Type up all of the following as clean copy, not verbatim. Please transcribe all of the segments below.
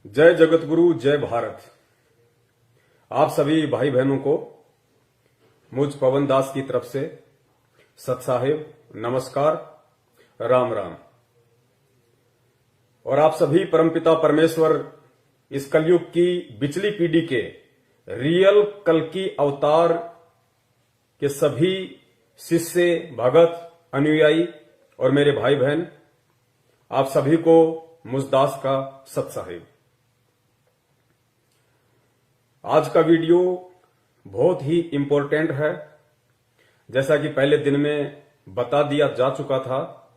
जय जगतगुरु, जय भारत। आप सभी भाई बहनों को मुझ पवन दास की तरफ से सत साहिब नमस्कार, राम राम। और आप सभी परमपिता परमेश्वर इस कलयुग की बिचली पीढ़ी के रियल कल्कि अवतार के सभी शिष्य, भगत, अनुयायी और मेरे भाई बहन, आप सभी को मुझ दास का सत साहिब। आज का वीडियो बहुत ही इंपॉर्टेंट है। जैसा कि पहले दिन में बता दिया जा चुका था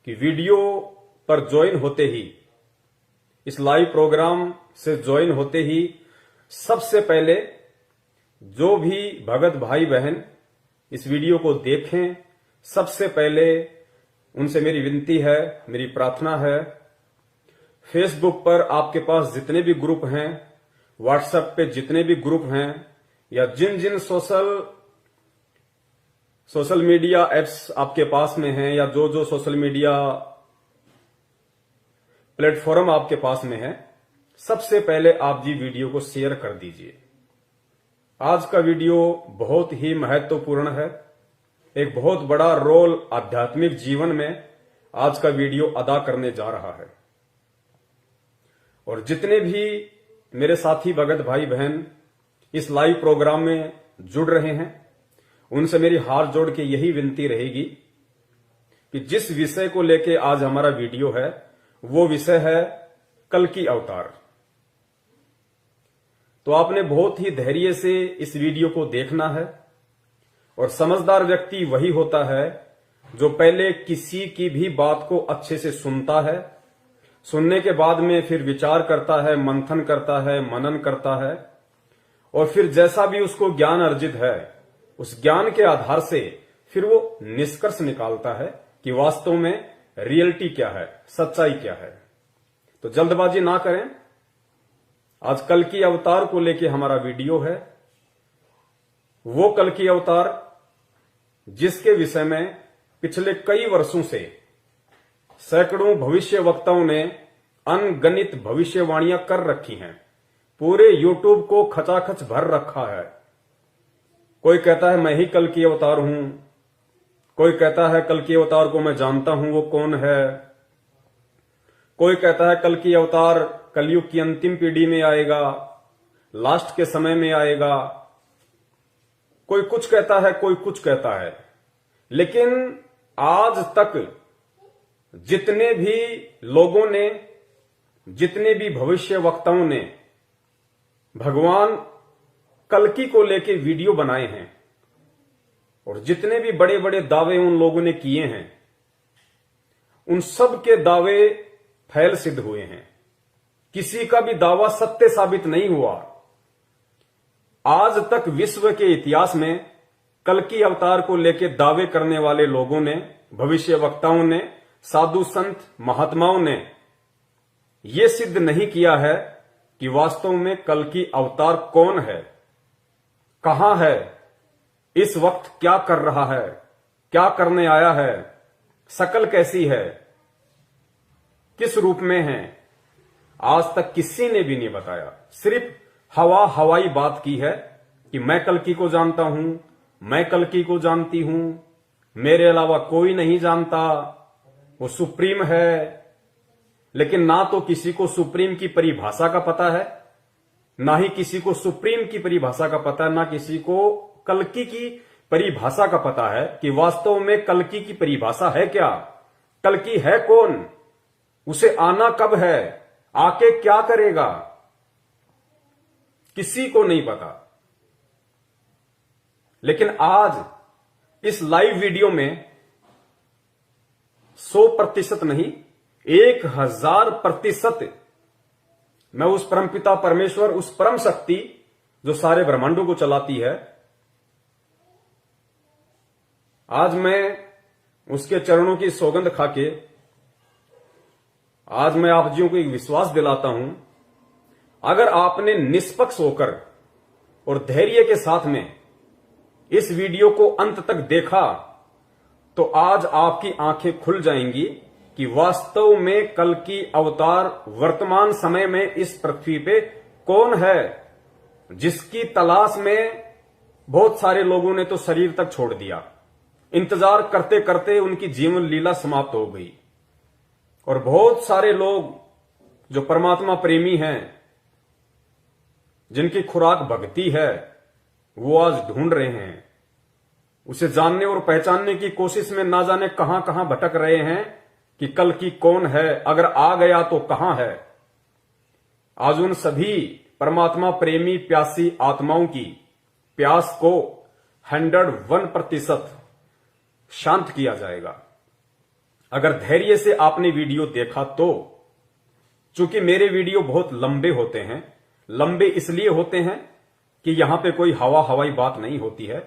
कि वीडियो पर ज्वाइन होते ही, इस लाइव प्रोग्राम से ज्वाइन होते ही सबसे पहले जो भी भगत भाई बहन इस वीडियो को देखें, सबसे पहले उनसे मेरी विनती है, मेरी प्रार्थना है, फेसबुक पर आपके पास जितने भी ग्रुप हैं, व्हाट्सएप पे जितने भी ग्रुप हैं, या जिन जिन सोशल मीडिया एप्स आपके पास में हैं, या जो जो सोशल मीडिया प्लेटफॉर्म आपके पास में है, सबसे पहले आप जी वीडियो को शेयर कर दीजिए। आज का वीडियो बहुत ही महत्वपूर्ण है। एक बहुत बड़ा रोल आध्यात्मिक जीवन में आज का वीडियो अदा करने जा रहा है। और जितने भी मेरे साथी भगत भाई बहन इस लाइव प्रोग्राम में जुड़ रहे हैं, उनसे मेरी हाथ जोड़ के यही विनती रहेगी कि जिस विषय को लेके आज हमारा वीडियो है, वो विषय है कल्कि अवतार। तो आपने बहुत ही धैर्य से इस वीडियो को देखना है। और समझदार व्यक्ति वही होता है जो पहले किसी की भी बात को अच्छे से सुनता है, सुनने के बाद में फिर विचार करता है, मंथन करता है, मनन करता है, और फिर जैसा भी उसको ज्ञान अर्जित है, उस ज्ञान के आधार से फिर वो निष्कर्ष निकालता है कि वास्तव में रियलिटी क्या है, सच्चाई क्या है। तो जल्दबाजी ना करें। आज कल्कि अवतार को लेके हमारा वीडियो है। वो कल्कि अवतार जिसके विषय में पिछले कई वर्षों से सैकड़ों भविष्य वक्ताओं ने अनगणित भविष्यवाणियां कर रखी हैं। पूरे यूट्यूब को खचाखच भर रखा है। कोई कहता है मैं ही कल्कि अवतार हूं, कोई कहता है कल्कि अवतार को मैं जानता हूं, वो कौन है। कोई कहता है कल्कि अवतार कलयुग की अंतिम पीढ़ी में आएगा, लास्ट के समय में आएगा। कोई कुछ कहता है, कोई कुछ कहता है। लेकिन आज तक जितने भी लोगों ने, जितने भी भविष्य वक्ताओं ने भगवान कल्कि को लेके वीडियो बनाए हैं, और जितने भी बड़े बड़े दावे उन लोगों ने किए हैं, उन सब के दावे फैल सिद्ध हुए हैं। किसी का भी दावा सत्य साबित नहीं हुआ। आज तक विश्व के इतिहास में कल्कि अवतार को लेकर दावे करने वाले लोगों ने, भविष्य वक्ताओं ने, साधु संत महात्माओं ने यह सिद्ध नहीं किया है कि वास्तव में कल्कि अवतार कौन है, कहां है, इस वक्त क्या कर रहा है, क्या करने आया है, शकल कैसी है, किस रूप में है। आज तक किसी ने भी नहीं बताया। सिर्फ हवाई बात की है कि मैं कल्कि को जानता हूं, मैं कल्कि को जानती हूं, मेरे अलावा कोई नहीं जानता, वो सुप्रीम है। लेकिन ना तो किसी को सुप्रीम की परिभाषा का पता है, ना ही किसी को सुप्रीम की परिभाषा का पता है, ना किसी को कल्कि की परिभाषा का पता है कि वास्तव में कल्कि की परिभाषा है क्या, कल्कि है कौन, उसे आना कब है, आके क्या करेगा, किसी को नहीं पता। लेकिन आज इस लाइव वीडियो में 100% नहीं, 1000% मैं उस परमपिता परमेश्वर, उस परम शक्ति जो सारे ब्रह्मांडों को चलाती है, आज मैं उसके चरणों की सौगंध खाके आज मैं आप जियों को एक विश्वास दिलाता हूं। अगर आपने निष्पक्ष होकर और धैर्य के साथ में इस वीडियो को अंत तक देखा, तो आज आपकी आंखें खुल जाएंगी कि वास्तव में कल की अवतार वर्तमान समय में इस पृथ्वी पे कौन है, जिसकी तलाश में बहुत सारे लोगों ने तो शरीर तक छोड़ दिया। इंतजार करते करते उनकी जीवन लीला समाप्त हो गई। और बहुत सारे लोग जो परमात्मा प्रेमी हैं, जिनकी खुराक भक्ति है, वो आज ढूंढ रहे हैं, उसे जानने और पहचानने की कोशिश में ना जाने कहां कहां भटक रहे हैं कि कल की कौन है, अगर आ गया तो कहां है। आज उन सभी परमात्मा प्रेमी प्यासी आत्माओं की प्यास को 101% शांत किया जाएगा। अगर धैर्य से आपने वीडियो देखा तो, चूंकि मेरे वीडियो बहुत लंबे होते हैं, लंबे इसलिए होते हैं कि यहां पे कोई हवाई बात नहीं होती है,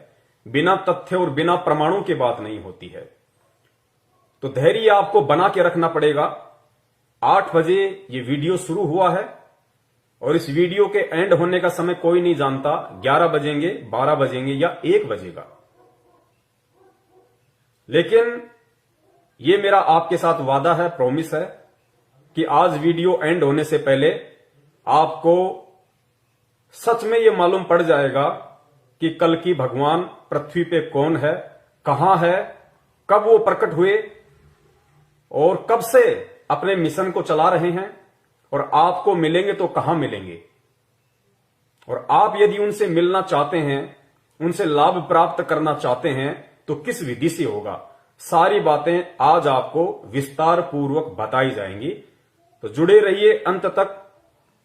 बिना तथ्य और बिना प्रमाणों की बात नहीं होती है। तो धैर्य आपको बना के रखना पड़ेगा। 8 बजे ये वीडियो शुरू हुआ है और इस वीडियो के एंड होने का समय कोई नहीं जानता, 11 बजेंगे, 12 बजेंगे या 1 बजेगा। लेकिन ये मेरा आपके साथ वादा है, प्रॉमिस है कि आज वीडियो एंड होने से पहले आपको सच में ये मालूम पड़ जाएगा कि कल की भगवान पृथ्वी पे कौन है, कहां है, कब वो प्रकट हुए और कब से अपने मिशन को चला रहे हैं, और आपको मिलेंगे तो कहां मिलेंगे। और आप यदि उनसे मिलना चाहते हैं, उनसे लाभ प्राप्त करना चाहते हैं, तो किस विधि से होगा, सारी बातें आज आपको विस्तार पूर्वक बताई जाएंगी। तो जुड़े रहिए अंत तक।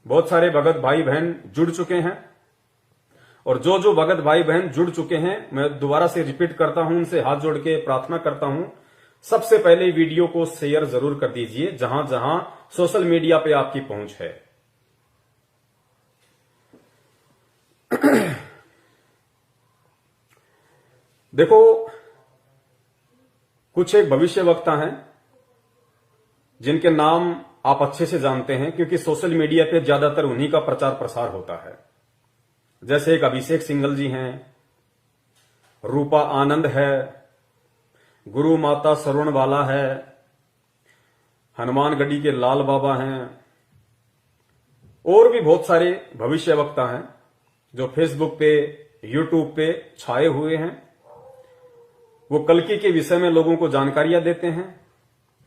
बहुत सारे भगत भाई बहन जुड़ चुके हैं, और जो भगत भाई बहन जुड़ चुके हैं, मैं दोबारा से रिपीट करता हूं, उनसे हाथ जोड़ के प्रार्थना करता हूं, सबसे पहले वीडियो को शेयर जरूर कर दीजिए जहां जहां सोशल मीडिया पे आपकी पहुंच है। देखो, कुछ एक भविष्य वक्ता हैं जिनके नाम आप अच्छे से जानते हैं, क्योंकि सोशल मीडिया पे ज्यादातर उन्हीं का प्रचार प्रसार होता है। जैसे एक अभिषेक सिंघल जी हैं, रूपा आनंद है, गुरु माता सरुणवाला है, हनुमानगढ़ी के लाल बाबा हैं, और भी बहुत सारे भविष्य वक्ता हैं जो फेसबुक पे, यूट्यूब पे छाए हुए हैं। वो कल्कि के विषय में लोगों को जानकारियां देते हैं,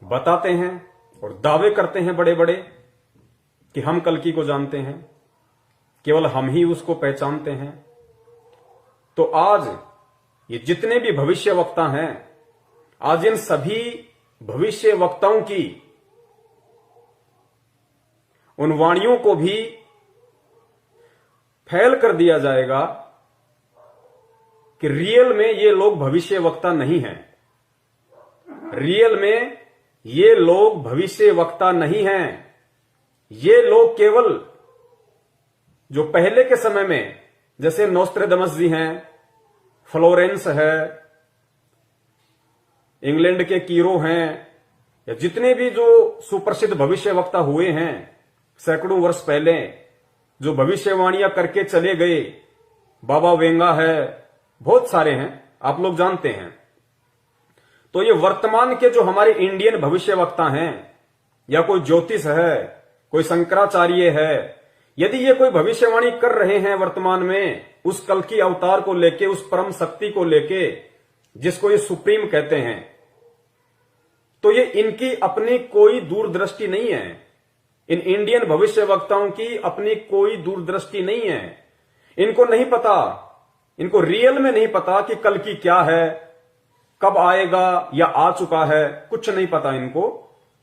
बताते हैं और दावे करते हैं बड़े बड़े कि हम कल्कि को जानते हैं, केवल हम ही उसको पहचानते हैं। तो आज ये जितने भी भविष्य वक्ता हैं, आज इन सभी भविष्य वक्ताओं की उन वाणियों को भी फैल कर दिया जाएगा कि रियल में ये लोग भविष्य वक्ता नहीं हैं। रियल में ये लोग भविष्य वक्ता नहीं हैं। ये लोग केवल जो पहले के समय में, जैसे नोस्ट्रेडमस जी हैं, फ्लोरेंस है, इंग्लैंड के कीरो हैं, या जितने भी जो सुप्रसिद्ध भविष्य वक्ता हुए हैं सैकड़ों वर्ष पहले, जो भविष्यवाणियां करके चले गए, बाबा वेंगा है, बहुत सारे हैं, आप लोग जानते हैं। तो ये वर्तमान के जो हमारे इंडियन भविष्य वक्ता हैं, या कोई ज्योतिष है, कोई शंकराचार्य है, यदि ये कोई भविष्यवाणी कर रहे हैं वर्तमान में उस कल की अवतार को लेके, उस परम शक्ति को लेके, जिसको ये सुप्रीम कहते हैं, तो ये इनकी अपनी कोई दूरदृष्टि नहीं है। इन इंडियन भविष्य वक्ताओं की अपनी कोई दूरदृष्टि नहीं है। इनको नहीं पता, इनको रियल में नहीं पता कि कल की क्या है, कब आएगा या आ चुका है, कुछ नहीं पता इनको।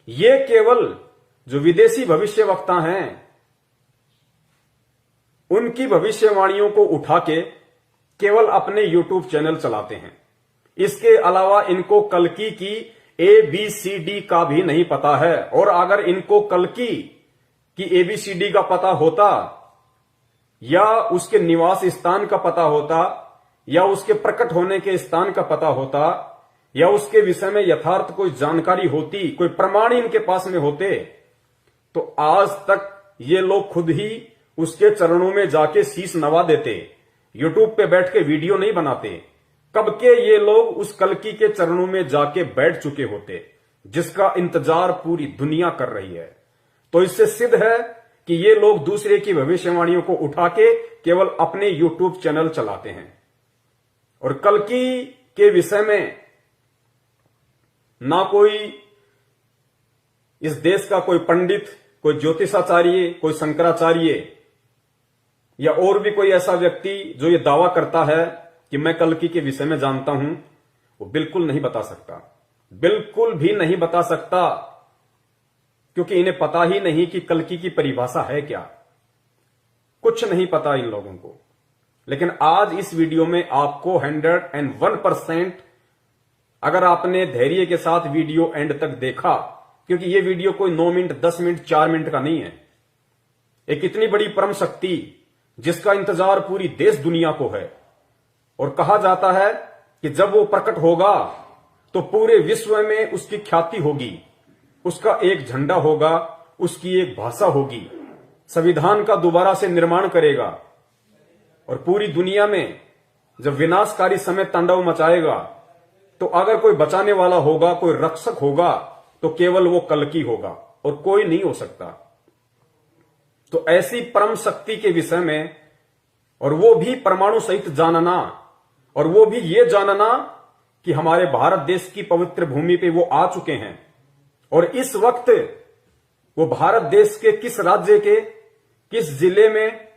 ये केवल जो विदेशी भविष्य वक्ता हैं, उनकी भविष्यवाणियों को उठा के केवल अपने यूट्यूब चैनल चलाते हैं। इसके अलावा इनको कल्कि की ABCD का भी नहीं पता है। और अगर इनको कल्कि की ABCD का पता होता, या उसके निवास स्थान का पता होता, या उसके प्रकट होने के स्थान का पता होता, या उसके विषय में यथार्थ कोई जानकारी होती, कोई प्रमाण इनके पास में होते, तो आज तक ये लोग खुद ही उसके चरणों में जाके शीश नवा देते। यूट्यूब पे बैठ के वीडियो नहीं बनाते। कब के ये लोग उस कल्कि के चरणों में जाके बैठ चुके होते। जिसका इंतजार पूरी दुनिया कर रही है। तो इससे सिद्ध है कि ये लोग दूसरे की भविष्यवाणियों को उठा के केवल अपने यूट्यूब चैनल चलाते हैं। और कल्कि के विषय में ना कोई इस देश का कोई पंडित, कोई ज्योतिषाचार्य, कोई शंकराचार्य या और भी कोई ऐसा व्यक्ति जो ये दावा करता है कि मैं कल्कि के विषय में जानता हूं, वो बिल्कुल नहीं बता सकता, बिल्कुल भी नहीं बता सकता, क्योंकि इन्हें पता ही नहीं कि कल्कि की परिभाषा है क्या। कुछ नहीं पता इन लोगों को। लेकिन आज इस वीडियो में आपको 101%, अगर आपने धैर्य के साथ वीडियो एंड तक देखा, क्योंकि यह वीडियो कोई 9 मिनट, 10 मिनट, 4 मिनट का नहीं है। एक इतनी बड़ी परम शक्ति जिसका इंतजार पूरी देश दुनिया को है, और कहा जाता है कि जब वो प्रकट होगा तो पूरे विश्व में उसकी ख्याति होगी, उसका एक झंडा होगा, उसकी एक भाषा होगी, संविधान का दोबारा से निर्माण करेगा, और पूरी दुनिया में जब विनाशकारी समय तांडव मचाएगा तो अगर कोई बचाने वाला होगा, कोई रक्षक होगा, तो केवल वो कल्कि होगा और कोई नहीं हो सकता। तो ऐसी परम शक्ति के विषय में, और वो भी परमाणु सहित जानना, और वो भी ये जानना कि हमारे भारत देश की पवित्र भूमि पे वो आ चुके हैं, और इस वक्त वो भारत देश के किस राज्य के किस जिले में,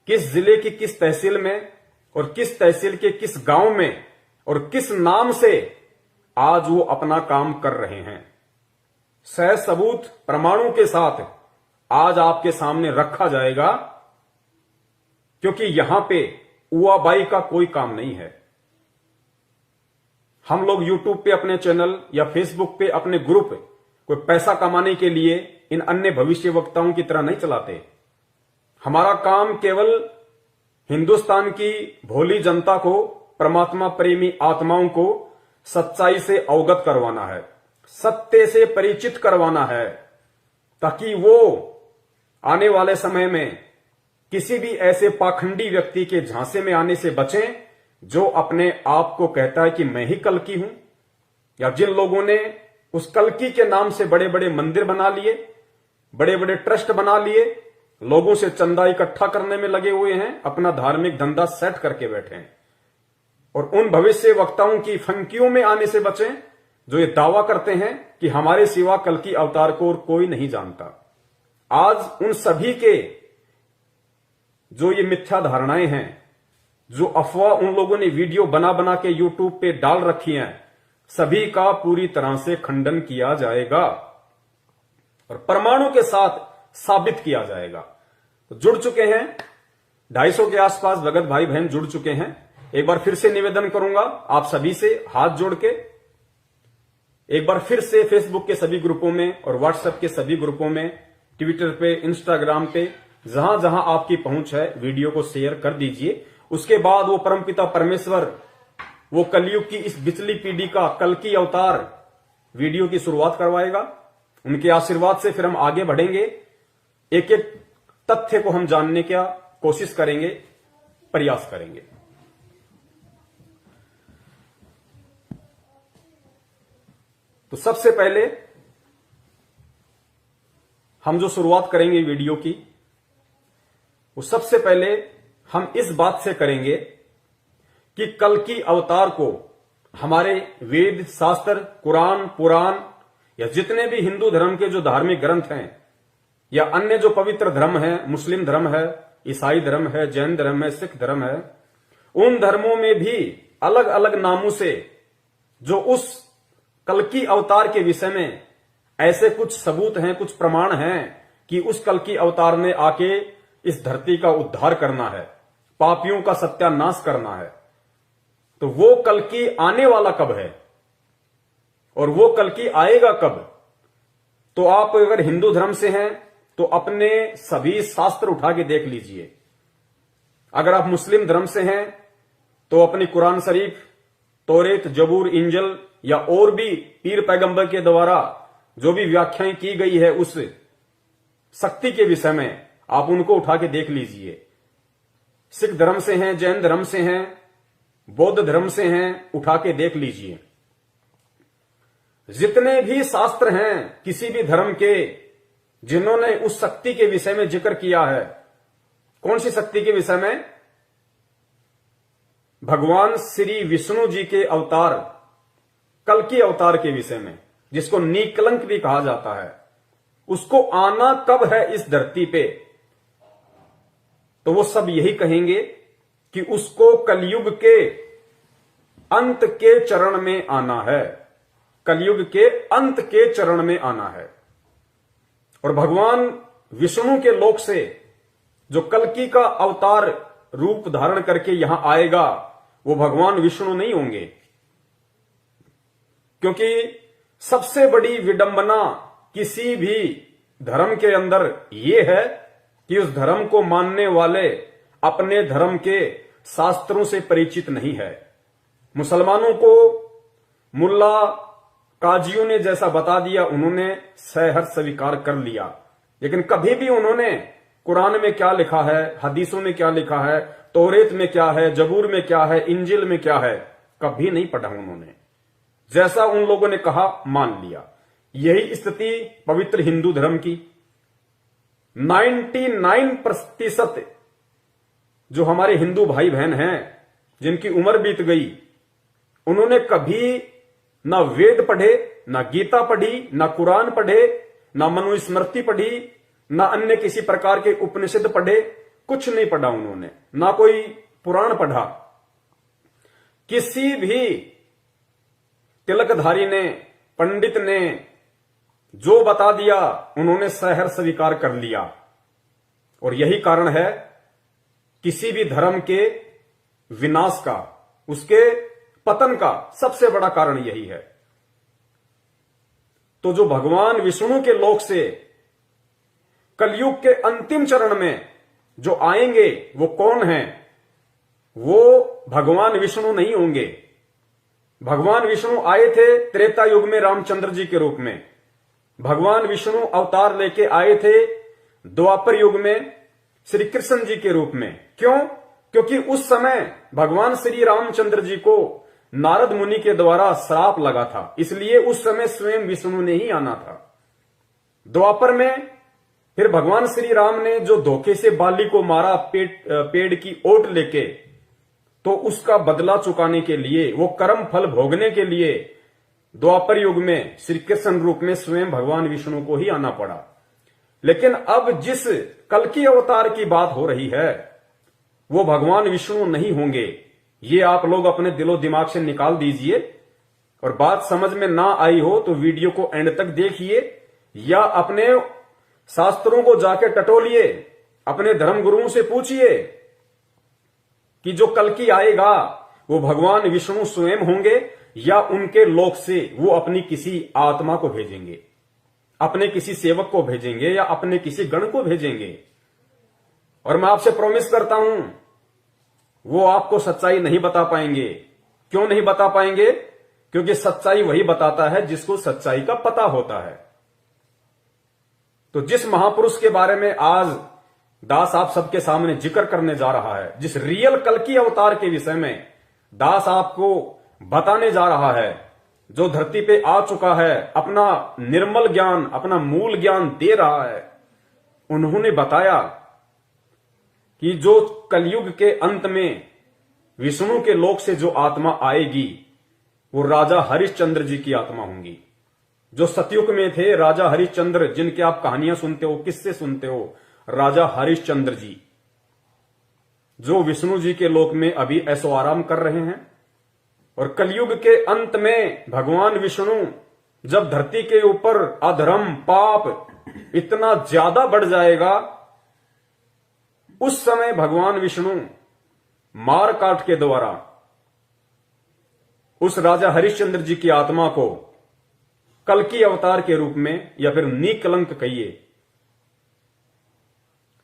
किस जिले की किस तहसील में, और किस तहसील के किस गांव में, और किस नाम से आज वो अपना काम कर रहे हैं, सह सबूत प्रमाणों के साथ आज आपके सामने रखा जाएगा। क्योंकि यहां पे उआबाई का कोई काम नहीं है। हम लोग यूट्यूब पे अपने चैनल या फेसबुक पे अपने ग्रुप कोई पैसा कमाने के लिए इन अन्य भविष्य वक्ताओं की तरह नहीं चलाते। हमारा काम केवल हिंदुस्तान की भोली जनता को, परमात्मा प्रेमी आत्माओं को सच्चाई से अवगत करवाना है, सत्य से परिचित करवाना है, ताकि वो आने वाले समय में किसी भी ऐसे पाखंडी व्यक्ति के झांसे में आने से बचें जो अपने आप को कहता है कि मैं ही कल्कि हूं, या जिन लोगों ने उस कल्कि के नाम से बड़े बड़े मंदिर बना लिए, बड़े बड़े ट्रस्ट बना लिए, लोगों से चंदा इकट्ठा करने में लगे हुए हैं, अपना धार्मिक धंधा सेट करके बैठे हैं। और उन भविष्य वक्ताओं की फंकियों में आने से बचें जो ये दावा करते हैं कि हमारे सिवा कल्कि अवतार को और कोई नहीं जानता। आज उन सभी के जो ये मिथ्या धारणाएं हैं, जो अफवाह उन लोगों ने वीडियो बना बना के यूट्यूब पे डाल रखी हैं, सभी का पूरी तरह से खंडन किया जाएगा और परमाणु के साथ साबित किया जाएगा। तो जुड़ चुके हैं 250 के आसपास भगत भाई बहन जुड़ चुके हैं। एक बार फिर से निवेदन करूंगा आप सभी से हाथ जोड़ के, एक बार फिर से फेसबुक के सभी ग्रुपों में और व्हाट्सएप के सभी ग्रुपों में, ट्विटर पे, इंस्टाग्राम पे, जहां जहां आपकी पहुंच है वीडियो को शेयर कर दीजिए। उसके बाद वो परमपिता परमेश्वर, वो कलयुग की इस बिचली पीढ़ी का कल्कि अवतार वीडियो की शुरुआत करवाएगा। उनके आशीर्वाद से फिर हम आगे बढ़ेंगे, एक एक तथ्य को हम जानने का कोशिश करेंगे, प्रयास करेंगे। तो सबसे पहले हम जो शुरुआत करेंगे वीडियो की, वो सबसे पहले हम इस बात से करेंगे कि कल्कि अवतार को हमारे वेद, शास्त्र, कुरान, पुराण या जितने भी हिंदू धर्म के जो धार्मिक ग्रंथ हैं या अन्य जो पवित्र धर्म है, मुस्लिम धर्म है, ईसाई धर्म है, जैन धर्म है, सिख धर्म है, उन धर्मों में भी अलग अलग नामों से जो उस कल्कि अवतार के विषय में ऐसे कुछ सबूत हैं, कुछ प्रमाण हैं कि उस कल्कि अवतार ने आके इस धरती का उद्धार करना है, पापियों का सत्यानाश करना है। तो वो कल्कि आने वाला कब है और वो कल्कि आएगा कब? तो आप अगर हिंदू धर्म से हैं तो अपने सभी शास्त्र उठा के देख लीजिए। अगर आप मुस्लिम धर्म से हैं तो अपनी कुरान शरीफ, तौरेत, जबूर, इंजल या और भी पीर पैगंबर के द्वारा जो भी व्याख्याएं की गई है उस शक्ति के विषय में, आप उनको उठा के देख लीजिए। सिख धर्म से हैं, जैन धर्म से हैं, बौद्ध धर्म से हैं, उठा के देख लीजिए। जितने भी शास्त्र हैं किसी भी धर्म के, जिन्होंने उस शक्ति के विषय में जिक्र किया है, कौन सी शक्ति के विषय में? भगवान श्री विष्णु जी के अवतार, कल्कि अवतार के विषय में, जिसको निकलंक भी कहा जाता है, उसको आना कब है इस धरती पे, तो वो सब यही कहेंगे कि उसको कलयुग के अंत के चरण में आना है, कलयुग के अंत के चरण में आना है। और भगवान विष्णु के लोक से जो कल्कि का अवतार रूप धारण करके यहां आएगा, वो भगवान विष्णु नहीं होंगे, क्योंकि सबसे बड़ी विडंबना किसी भी धर्म के अंदर यह है कि उस धर्म को मानने वाले अपने धर्म के शास्त्रों से परिचित नहीं है। मुसलमानों को मुल्ला काजियों ने जैसा बता दिया, उन्होंने सहर्ष स्वीकार कर लिया, लेकिन कभी भी उन्होंने कुरान में क्या लिखा है, हदीसों में क्या लिखा है, तौरेत में क्या है, जबूर में क्या है, इंजिल में क्या है, कभी नहीं पढ़ा उन्होंने। जैसा उन लोगों ने कहा मान लिया। यही स्थिति पवित्र हिंदू धर्म की 99% जो हमारे हिंदू भाई बहन हैं, जिनकी उम्र बीत गई, उन्होंने कभी ना वेद पढ़े, ना गीता पढ़ी, ना कुरान पढ़े, ना मनुस्मृति पढ़ी, ना अन्य किसी प्रकार के उपनिषद पढ़े, कुछ नहीं पढ़ा उन्होंने, ना कोई पुराण पढ़ा। किसी भी तिलकधारी ने, पंडित ने जो बता दिया, उन्होंने सहर्ष स्वीकार कर लिया। और यही कारण है किसी भी धर्म के विनाश का, उसके पतन का सबसे बड़ा कारण यही है। तो जो भगवान विष्णु के लोक से कलयुग के अंतिम चरण में जो आएंगे, वो कौन हैं? वो भगवान विष्णु नहीं होंगे। भगवान विष्णु आए थे त्रेता युग में रामचंद्र जी के रूप में। भगवान विष्णु अवतार लेके आए थे द्वापर युग में श्री कृष्ण जी के रूप में। क्यों? क्योंकि उस समय भगवान श्री रामचंद्र जी को नारद मुनि के द्वारा श्राप लगा था, इसलिए उस समय स्वयं विष्णु ने ही आना था। द्वापर में फिर भगवान श्री राम ने जो धोखे से बाली को मारा पेड़ की ओट लेके, तो उसका बदला चुकाने के लिए, वो कर्म फल भोगने के लिए द्वापर युग में श्री कृष्ण रूप में स्वयं भगवान विष्णु को ही आना पड़ा। लेकिन अब जिस कल्कि अवतार की बात हो रही है, वो भगवान विष्णु नहीं होंगे। ये आप लोग अपने दिलो दिमाग से निकाल दीजिए, और बात समझ में ना आई हो तो वीडियो को एंड तक देखिए, या अपने शास्त्रों को जाके टटोलिए, अपने धर्म गुरुओं से पूछिए कि जो कल्कि आएगा वो भगवान विष्णु स्वयं होंगे, या उनके लोक से वो अपनी किसी आत्मा को भेजेंगे, अपने किसी सेवक को भेजेंगे, या अपने किसी गण को भेजेंगे। और मैं आपसे प्रॉमिस करता हूं, वो आपको सच्चाई नहीं बता पाएंगे। क्यों नहीं बता पाएंगे? क्योंकि सच्चाई वही बताता है जिसको सच्चाई का पता होता है। तो जिस महापुरुष के बारे में आज दास आप सबके सामने जिक्र करने जा रहा है, जिस रियल कल्कि अवतार के विषय में दास आपको बताने जा रहा है, जो धरती पे आ चुका है, अपना निर्मल ज्ञान, अपना मूल ज्ञान दे रहा है, उन्होंने बताया कि जो कलयुग के अंत में विष्णु के लोक से जो आत्मा आएगी, वो राजा हरिश्चंद्र जी की आत्मा होंगी। जो सतयुग में थे राजा हरिश्चंद्र, जिनके आप कहानियां सुनते हो, किस्से सुनते हो, राजा हरिश्चंद्र जी, जो विष्णु जी के लोक में अभी ऐसो आराम कर रहे हैं। और कलयुग के अंत में भगवान विष्णु जब धरती के ऊपर अधर्म पाप इतना ज्यादा बढ़ जाएगा, उस समय भगवान विष्णु मार काट के द्वारा उस राजा हरिश्चंद्र जी की आत्मा को कल्कि अवतार के रूप में, या फिर निकलंक कहिए,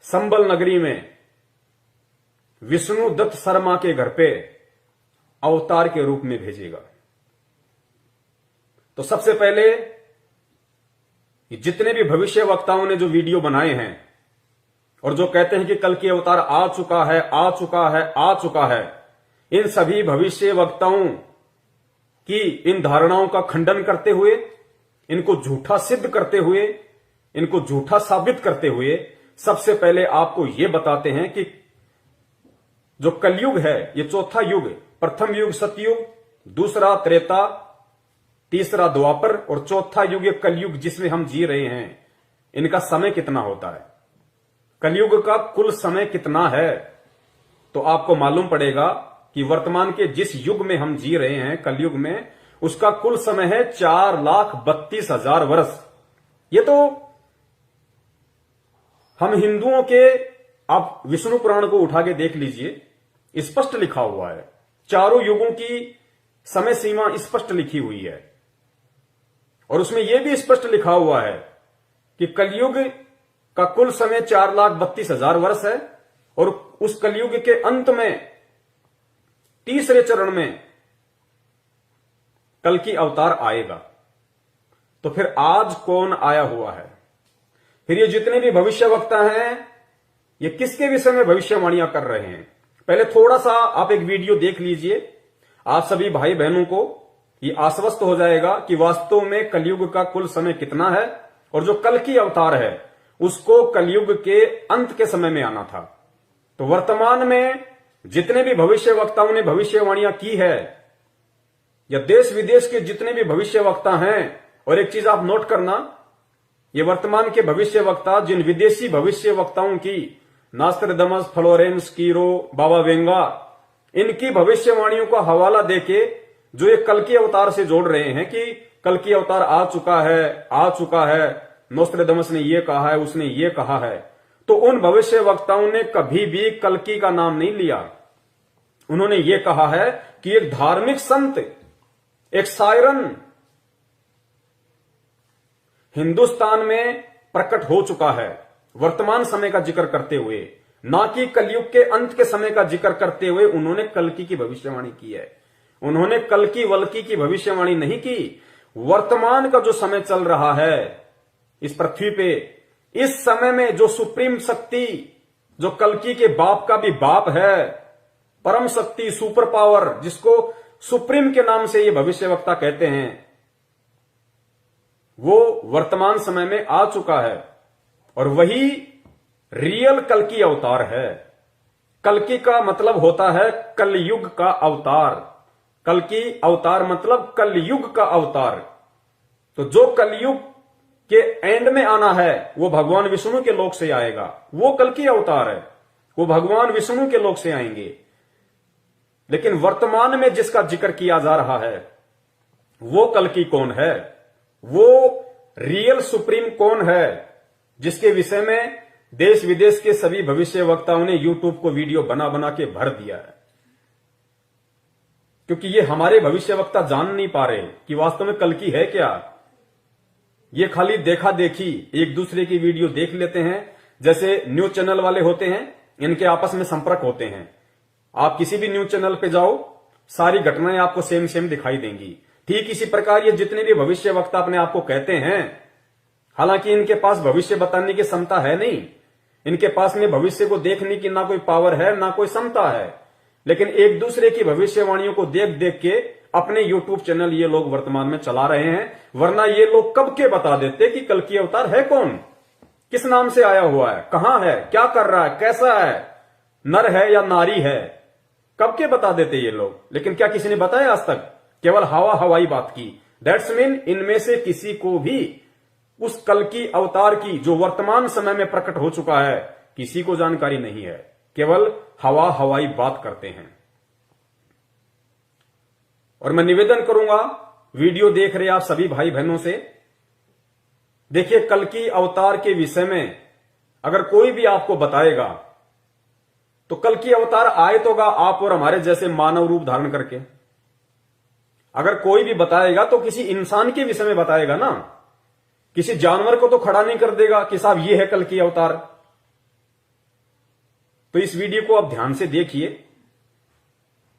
संबल नगरी में विष्णु दत्त शर्मा के घर पे अवतार के रूप में भेजेगा। तो सबसे पहले जितने भी भविष्य वक्ताओं ने जो वीडियो बनाए हैं और जो कहते हैं कि कल्कि अवतार आ चुका है, आ चुका है, आ चुका है, इन सभी भविष्य वक्ताओं की इन धारणाओं का खंडन करते हुए इनको झूठा सिद्ध करते हुए, इनको झूठा साबित करते हुए सबसे पहले आपको यह बताते हैं कि जो कलयुग है ये चौथा युग, प्रथम युग सतयुग, दूसरा त्रेता, तीसरा द्वापर और चौथा युग ये कलयुग जिसमें हम जी रहे हैं, इनका समय कितना होता है, कलयुग का कुल समय कितना है। तो आपको मालूम पड़ेगा कि वर्तमान के जिस युग में हम जी रहे हैं कलयुग में, उसका कुल समय है 4,32,000 वर्ष। ये तो हम हिंदुओं के, आप विष्णु पुराण को उठा के देख लीजिए, स्पष्ट लिखा हुआ है, चारों युगों की समय सीमा स्पष्ट लिखी हुई है। और उसमें यह भी स्पष्ट लिखा हुआ है कि कलयुग का कुल समय 4,32,000 वर्ष है और उस कलयुग के अंत में तीसरे चरण में कल की अवतार आएगा। तो फिर आज कौन आया हुआ है? फिर ये जितने भी भविष्यवक्ता हैं ये किसके विषय में भविष्यवाणियां कर रहे हैं? पहले थोड़ा सा आप एक वीडियो देख लीजिए, आप सभी भाई बहनों को ये आश्वस्त हो जाएगा कि वास्तव में कलयुग का कुल समय कितना है और जो कल की अवतार है उसको कलयुग के अंत के समय में आना था। तो वर्तमान में जितने भी भविष्यवक्ताओं ने भविष्यवाणियां की है, या देश विदेश के जितने भी भविष्यवक्ता हैं, और एक चीज आप नोट करना, ये वर्तमान के भविष्यवक्ता जिन विदेशी भविष्यवक्ताओं की, नास्ट्राडामस, फ्लोरेंस, कीरो, बाबा वेंगा, इनकी भविष्यवाणियों का हवाला देके जो ये कल की अवतार से जोड़ रहे हैं कि कल की अवतार आ चुका है, नोस्ट्राडामस ने ये कहा है, उसने ये कहा है, तो उन भविष्यवक्ताओं ने कभी भी कल्कि का नाम नहीं लिया। उन्होंने ये कहा है कि एक धार्मिक संत, एक सायरन हिंदुस्तान में प्रकट हो चुका है, वर्तमान समय का जिक्र करते हुए, ना कि कलयुग के अंत के समय का जिक्र करते हुए उन्होंने कल्कि की भविष्यवाणी की है। उन्होंने कल्कि वल्कि की भविष्यवाणी नहीं की। वर्तमान का जो समय चल रहा है इस पृथ्वी पे, इस समय में जो सुप्रीम शक्ति, जो कल्कि के बाप का भी बाप है, परम शक्ति, सुपर पावर, जिसको सुप्रीम के नाम से ये भविष्यवक्ता कहते हैं, वो वर्तमान समय में आ चुका है और वही रियल कल्कि अवतार है। कल्कि का मतलब होता है कलयुग का अवतार। कल्कि अवतार मतलब कलयुग का अवतार। तो जो कलयुग के एंड में आना है वो भगवान विष्णु के लोक से आएगा, वो कल्कि अवतार है, वो भगवान विष्णु के लोक से आएंगे। लेकिन वर्तमान में जिसका जिक्र किया जा रहा है वो कल्कि कौन है, वो रियल सुप्रीम कौन है, जिसके विषय में देश विदेश के सभी भविष्यवक्ताओं ने यूट्यूब को वीडियो बना बना के भर दिया है। क्योंकि ये हमारे भविष्यवक्ता जान नहीं पा रहे कि वास्तव में कल्कि है क्या। ये खाली देखा देखी, एक दूसरे की वीडियो देख लेते हैं, जैसे न्यूज चैनल वाले होते हैं, इनके आपस में संपर्क होते हैं। आप किसी भी न्यूज चैनल पे जाओ, सारी घटनाएं आपको सेम सेम दिखाई देंगी। ठीक इसी प्रकार ये जितने भी भविष्यवक्ता अपने आप को कहते हैं, हालांकि इनके पास भविष्य बताने की क्षमता है नहीं, इनके पास में भविष्य को देखने की ना कोई पावर है ना कोई क्षमता है, लेकिन एक दूसरे की भविष्यवाणियों को देख देख के अपने यूट्यूब चैनल ये लोग वर्तमान में चला रहे हैं। वरना ये लोग कब के बता देते कि कल्कि अवतार है कौन, किस नाम से आया हुआ है, कहां है, क्या कर रहा है, कैसा है, नर है या नारी है, कब के बता देते ये लोग। लेकिन क्या किसी ने बताया आज तक? केवल हवा हवाई बात की। दैट्स मीन इनमें से किसी को भी उस कल्कि अवतार की जो वर्तमान समय में प्रकट हो चुका है, किसी को जानकारी नहीं है, केवल हवा हवाई बात करते हैं। और मैं निवेदन करूंगा वीडियो देख रहे आप सभी भाई बहनों से, देखिए कल्कि अवतार के विषय में अगर कोई भी आपको बताएगा तो कल्कि अवतार आए तो आप और हमारे जैसे मानव रूप धारण करके। अगर कोई भी बताएगा तो किसी इंसान के विषय में बताएगा ना, किसी जानवर को तो खड़ा नहीं कर देगा कि साहब ये है कल्कि अवतार। तो इस वीडियो को आप ध्यान से देखिए,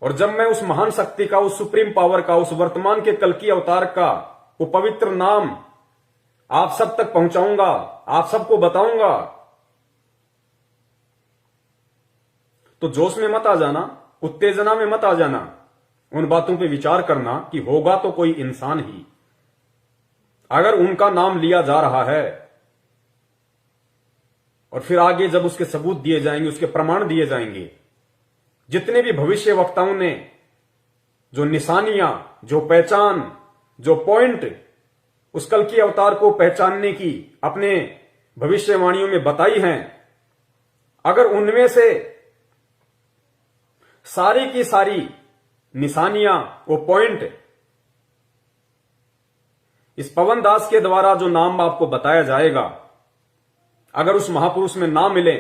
और जब मैं उस महान शक्ति का, उस सुप्रीम पावर का, उस वर्तमान के कल्कि अवतार का वो पवित्र नाम आप सब तक पहुंचाऊंगा, आप सबको बताऊंगा, तो जोश में मत आ जाना, उत्तेजना में मत आ जाना, उन बातों पे विचार करना कि होगा तो कोई इंसान ही। अगर उनका नाम लिया जा रहा है और फिर आगे जब उसके सबूत दिए जाएंगे, उसके प्रमाण दिए जाएंगे, जितने भी भविष्य वक्ताओं ने जो निशानियां, जो पहचान, जो पॉइंट उस कल की अवतार को पहचानने की अपने भविष्यवाणियों में बताई हैं, अगर उनमें से सारी की सारी निशानियां, वो पॉइंट इस पवन दास के द्वारा जो नाम आपको बताया जाएगा, अगर उस महापुरुष में ना मिले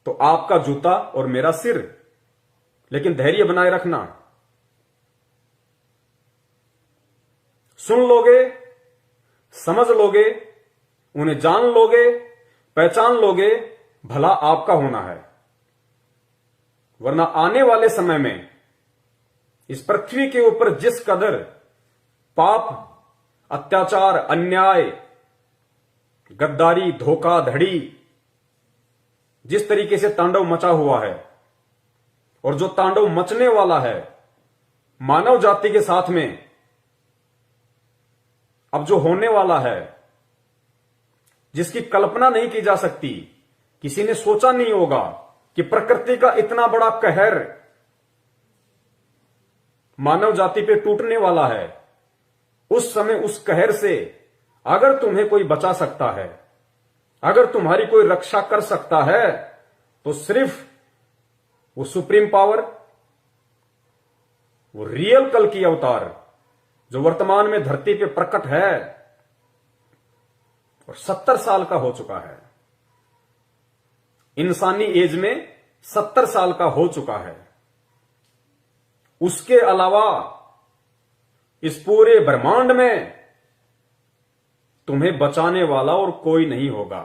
तो आपका जूता और मेरा सिर। लेकिन धैर्य बनाए रखना, सुन लोगे, समझ लोगे, उन्हें जान लोगे, पहचान लोगे, भला आपका होना है। वरना आने वाले समय में इस पृथ्वी के ऊपर जिस कदर पाप, अत्याचार, अन्याय, गद्दारी, धोखाधड़ी जिस तरीके से तांडव मचा हुआ है और जो तांडव मचने वाला है मानव जाति के साथ में, अब जो होने वाला है, जिसकी कल्पना नहीं की जा सकती, किसी ने सोचा नहीं होगा कि प्रकृति का इतना बड़ा कहर मानव जाति पे टूटने वाला है। उस समय उस कहर से अगर तुम्हें कोई बचा सकता है, अगर तुम्हारी कोई रक्षा कर सकता है, तो सिर्फ वो सुप्रीम पावर, वो रियल कल की अवतार जो वर्तमान में धरती पे प्रकट है और 70 साल का हो चुका है, इंसानी एज में 70 साल का हो चुका है। उसके अलावा इस पूरे ब्रह्मांड में तुम्हें बचाने वाला और कोई नहीं होगा।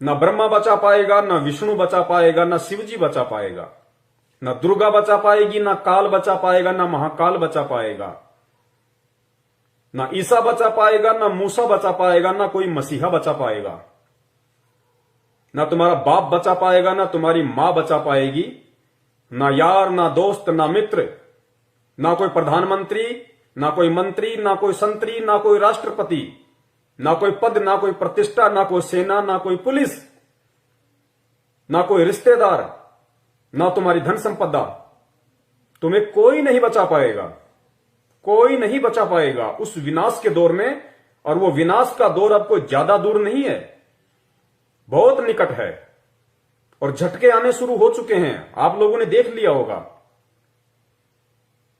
ना ब्रह्मा बचा पाएगा, ना विष्णु बचा पाएगा, ना शिवजी बचा पाएगा, ना दुर्गा बचा पाएगी, ना काल बचा पाएगा, ना महाकाल बचा पाएगा, ना ईसा बचा पाएगा, ना मूसा बचा पाएगा, ना कोई मसीहा बचा पाएगा, ना तुम्हारा बाप बचा पाएगा, ना तुम्हारी मां बचा पाएगी, ना यार, ना दोस्त, ना मित्र, ना कोई प्रधानमंत्री, ना कोई मंत्री, ना कोई संतरी, ना कोई राष्ट्रपति, ना कोई पद, ना कोई प्रतिष्ठा, ना कोई सेना, ना कोई पुलिस, ना कोई रिश्तेदार, ना तुम्हारी धन संपदा, तुम्हें कोई नहीं बचा पाएगा, कोई नहीं बचा पाएगा उस विनाश के दौर में। और वो विनाश का दौर अब कोई ज्यादा दूर नहीं है, बहुत निकट है और झटके आने शुरू हो चुके हैं। आप लोगों ने देख लिया होगा,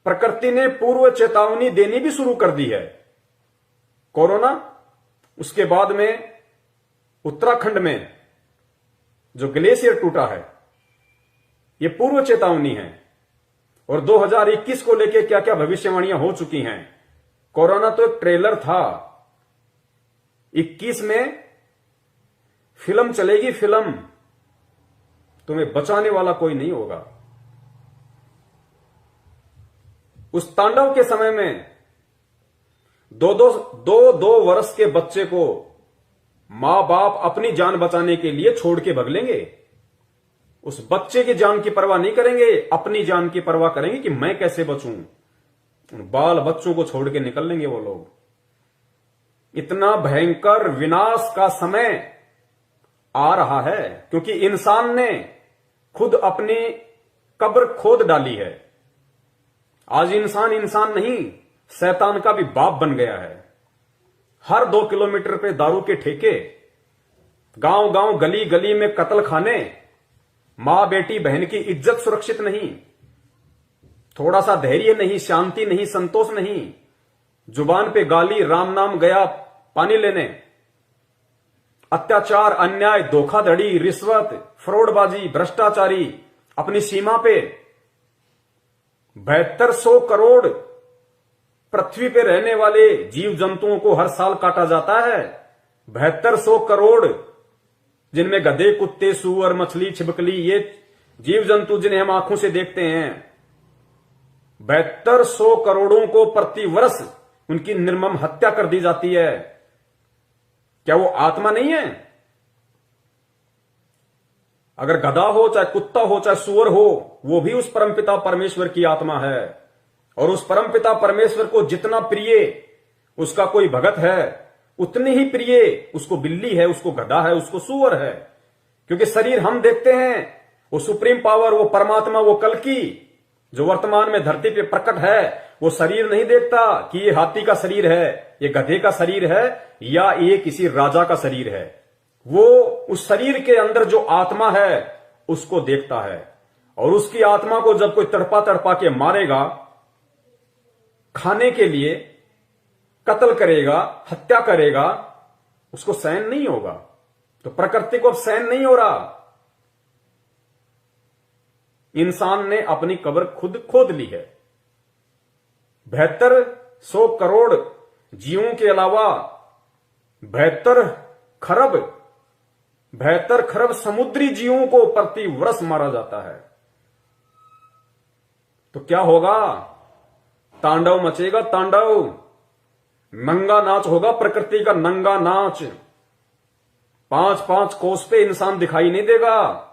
प्रकृति ने पूर्व चेतावनी देनी भी शुरू कर दी है। कोरोना, उसके बाद में उत्तराखंड में जो ग्लेशियर टूटा है, ये पूर्व चेतावनी है। और 2021 को लेके क्या क्या भविष्यवाणियां हो चुकी हैं। कोरोना तो एक ट्रेलर था, 21 में फिल्म चलेगी, फिल्म, तुम्हें बचाने वाला कोई नहीं होगा। उस तांडव के समय में दो वर्ष के बच्चे को मां बाप अपनी जान बचाने के लिए छोड़ के भग लेंगे। उस बच्चे की जान की परवाह नहीं करेंगे, अपनी जान की परवाह करेंगे कि मैं कैसे बचूं। उन बाल बच्चों को छोड़ के निकल लेंगे वो लोग। इतना भयंकर विनाश का समय आ रहा है क्योंकि इंसान ने खुद अपनी कब्र खोद डाली है। आज इंसान इंसान नहीं, शैतान का भी बाप बन गया है। हर 2 किलोमीटर पे दारू के ठेके, गांव गांव गली गली में कत्ल खाने, मां बेटी बहन की इज्जत सुरक्षित नहीं, थोड़ा सा धैर्य नहीं, शांति नहीं, संतोष नहीं, जुबान पे गाली, राम नाम गया पानी लेने, अत्याचार, अन्याय, धोखाधड़ी, रिश्वत, फ्रॉडबाजी, भ्रष्टाचारी अपनी सीमा पे। 7200 करोड़ पृथ्वी पे रहने वाले जीव जंतुओं को हर साल काटा जाता है। 7200 करोड़, जिनमें गधे, कुत्ते, सूअर, मछली, छिपकली, ये जीव जंतु जिन्हें हम आंखों से देखते हैं। 7200 करोड़ों को प्रतिवर्ष उनकी निर्मम हत्या कर दी जाती है। क्या वो आत्मा नहीं है? अगर गधा हो, चाहे कुत्ता हो, चाहे सूअर हो, वो भी उस परमपिता परमेश्वर की आत्मा है। और उस परमपिता परमेश्वर को जितना प्रिय उसका कोई भगत है, उतने ही प्रिय उसको बिल्ली है, उसको गधा है, उसको सूअर है। क्योंकि शरीर हम देखते हैं, वो सुप्रीम पावर, वो परमात्मा, वो कल्कि जो वर्तमान में धरती पे प्रकट है, वो शरीर नहीं देखता कि ये हाथी का शरीर है, ये गधे का शरीर है, या ये किसी राजा का शरीर है। वो उस शरीर के अंदर जो आत्मा है उसको देखता है। और उसकी आत्मा को जब कोई तड़पा तड़पा के मारेगा, खाने के लिए कत्ल करेगा, हत्या करेगा, उसको सहन नहीं होगा। तो प्रकृति को अब सहन नहीं हो रहा। इंसान ने अपनी कब्र खुद खोद ली है। 7200 करोड़ जीवों के अलावा 72 खरब समुद्री जीवों को प्रति वर्ष मारा जाता है। तो क्या होगा? तांडव मचेगा, तांडव। नंगा नाच होगा, प्रकृति का नंगा नाच। 5-5 कोस पे इंसान दिखाई नहीं देगा।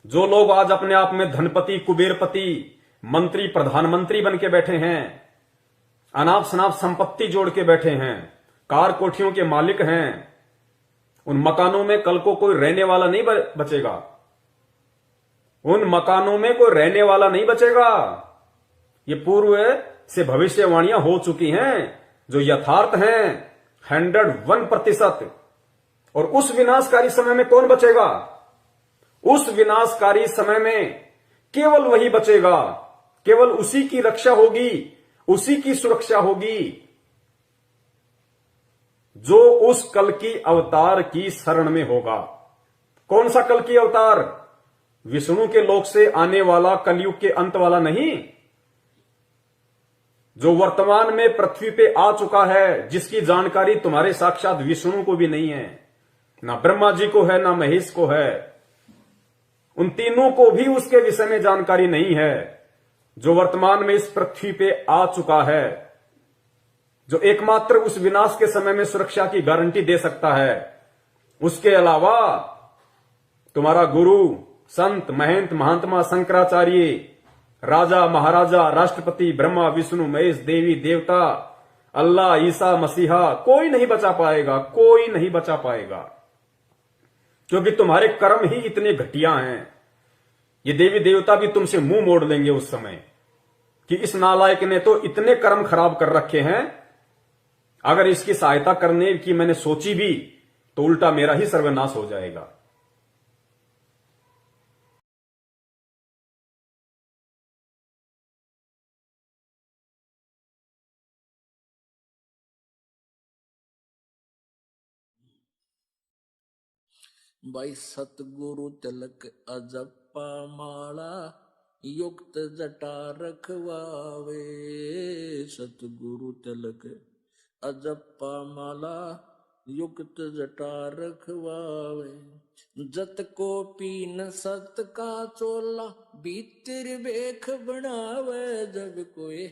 जो लोग आज अपने आप में धनपति, कुबेरपति, मंत्री, प्रधानमंत्री बन के बैठे हैं, अनाप शनाप संपत्ति जोड़ के बैठे हैं, कार कोठियों के मालिक हैं, उन मकानों में कल को कोई रहने वाला नहीं बचेगा। उन मकानों में कोई रहने वाला नहीं बचेगा। ये पूर्व से भविष्यवाणियां हो चुकी हैं, जो यथार्थ हैं 101%। और उस विनाशकारी समय में कौन बचेगा? उस विनाशकारी समय में केवल वही बचेगा, केवल उसी की रक्षा होगी, उसी की सुरक्षा होगी जो उस कल की अवतार की शरण में होगा। कौन सा कल की अवतार? विष्णु के लोक से आने वाला, कलयुग के अंत वाला नहीं, जो वर्तमान में पृथ्वी पे आ चुका है, जिसकी जानकारी तुम्हारे साक्षात विष्णु को भी नहीं है, ना ब्रह्मा जी को है, ना महेश को है। उन तीनों को भी उसके विषय में जानकारी नहीं है। जो वर्तमान में इस पृथ्वी पे आ चुका है, जो एकमात्र उस विनाश के समय में सुरक्षा की गारंटी दे सकता है। उसके अलावा तुम्हारा गुरु, संत, महंत, महात्मा, शंकराचार्य, राजा, महाराजा, राष्ट्रपति, ब्रह्मा, विष्णु, महेश, देवी, देवता, अल्लाह, ईसा मसीहा, कोई नहीं बचा पाएगा, कोई नहीं बचा पाएगा। क्योंकि तुम्हारे कर्म ही इतने घटिया हैं। ये देवी देवता भी तुमसे मुंह मोड़ लेंगे उस समय कि इस नालायक ने तो इतने कर्म खराब कर रखे हैं, अगर इसकी सहायता करने की मैंने सोची भी तो उल्टा मेरा ही सर्वनाश हो जाएगा। भाई सतगुरु तिलक अजप्पा माला युक्त जटा रखवावे। सतगुरु तिलक अजप्पा माला युक्त जटा रखवावे। जत को पीन सत का चोला भीतर बेख बनावे। जब कोई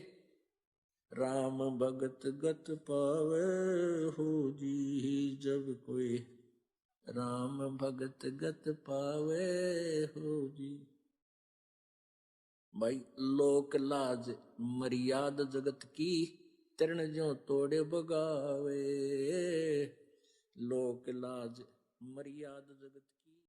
राम भगत गत पावे हो जी। जब कोई राम भगत गत पावे हो जी। भाई लोक लाज मर्याद जगत की तरण जो तोड़े बगावे। लोक लाज मर्याद जगत